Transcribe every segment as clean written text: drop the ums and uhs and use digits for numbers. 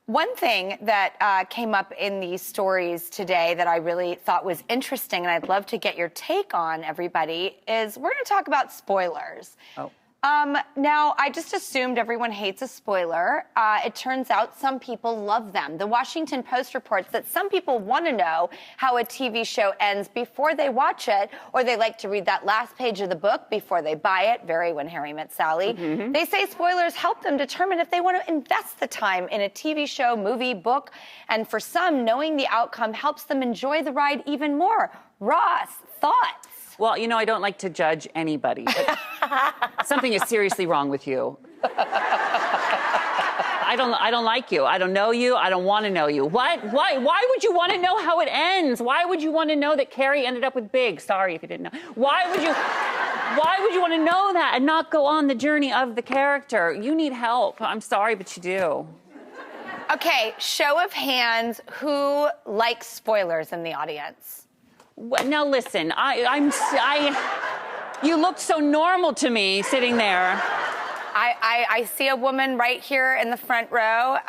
One thing that came up in these stories today that I really thought was interesting, and I'd love to get your take on, everybody, is we're going to talk about spoilers. Oh. Now, I just assumed everyone hates a spoiler. It turns out some people love them. The Washington Post reports that some people want to know how a TV show ends before they watch it, or they like to read that last page of the book before they buy it. Very When Harry Met Sally. Mm-hmm. They say spoilers help them determine if they want to invest the time in a TV show, movie, book. And for some, knowing the outcome helps them enjoy the ride even more. Ross, thoughts? Well, you know, I don't like to judge anybody. But something is seriously wrong with you. I don't like you. I don't know you. I don't want to know you. What? Why would you want to know how it ends? Why would you want to know that Carrie ended up with Big? Sorry if you didn't know. Why would you want to know that and not go on the journey of the character? You need help. I'm sorry, but you do. Okay, show of hands, who likes spoilers in the audience? Now listen, you looked so normal to me sitting there. I see a woman right here in the front row.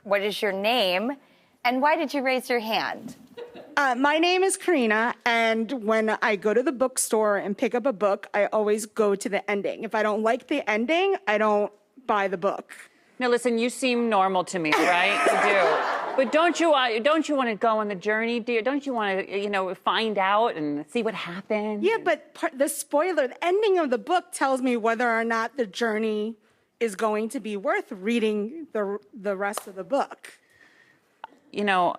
What is your name, and why did you raise your hand? My name is Karina, and when I go to the bookstore and pick up a book, I always go to the ending. If I don't like the ending, I don't buy the book. Now listen, you seem normal to me, right? You do. But don't you want to go on the journey, dear? Don't you want to, find out and see what happens? Yeah, but the spoiler, the ending of the book tells me whether or not the journey is going to be worth reading the rest of the book. I feel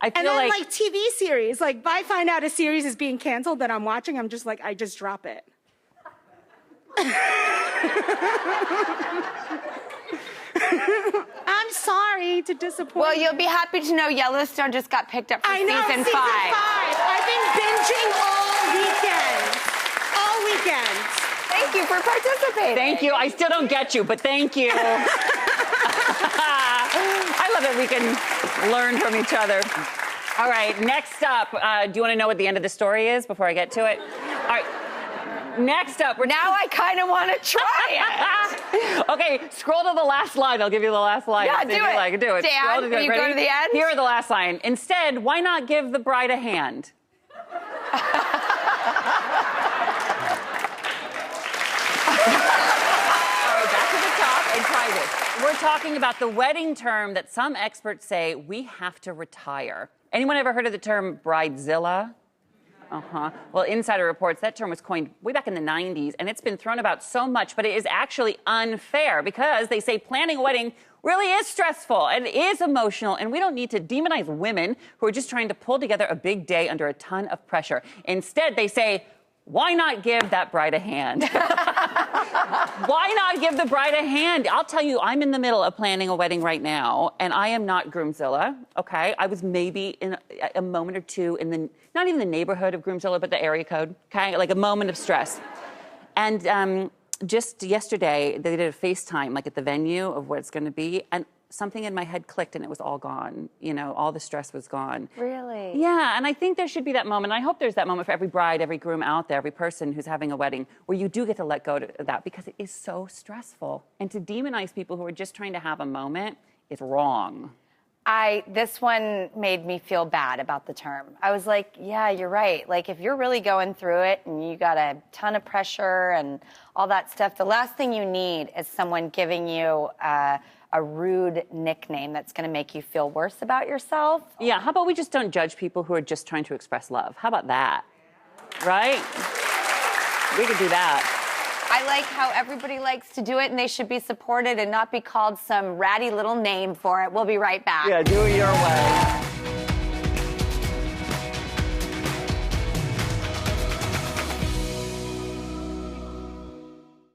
and then like TV series, like if I find out a series is being canceled that I'm watching, I'm just like, I just drop it. I'm sorry to disappoint. Well, you'll be happy to know Yellowstone just got picked up for season 5. I've been binging all weekend. Thank you for participating. Thank you. I still don't get you, but thank you. I love that we can learn from each other. All right, next up, do you want to know what the end of the story is before I get to it? All right. Next up, now I kind of want to try it. Okay, scroll to the last line. I'll give you the last line. Yeah, do it. Do it. Dan, will you go to the end? Here are the last line. Instead, why not give the bride a hand? All right, back to the top and try this. We're talking about the wedding term that some experts say we have to retire. Anyone ever heard of the term bridezilla? Well, Insider reports that term was coined way back in the 90s, and it's been thrown about so much, but it is actually unfair because they say planning a wedding really is stressful and is emotional, and we don't need to demonize women who are just trying to pull together a big day under a ton of pressure. Instead, they say, why not give that bride a hand? Why not give the bride a hand? I'll tell you, I'm in the middle of planning a wedding right now, and I am not groomzilla, okay? I was maybe in a moment or two in the, not even the neighborhood of groomzilla, but the area code, okay? Like a moment of stress. And just yesterday, they did a FaceTime, like at the venue of what it's gonna be, and something in my head clicked and it was all gone. All the stress was gone. Really? Yeah, and I think there should be that moment. I hope there's that moment for every bride, every groom out there, every person who's having a wedding, where you do get to let go of that because it is so stressful. And to demonize people who are just trying to have a moment is wrong. This one made me feel bad about the term. I was like, yeah, you're right. Like, if you're really going through it and you got a ton of pressure and all that stuff, the last thing you need is someone giving you a rude nickname that's going to make you feel worse about yourself. Yeah, how about we just don't judge people who are just trying to express love? How about that? Right? We could do that. I like how everybody likes to do it, and they should be supported and not be called some ratty little name for it. We'll be right back. Yeah, do it your way.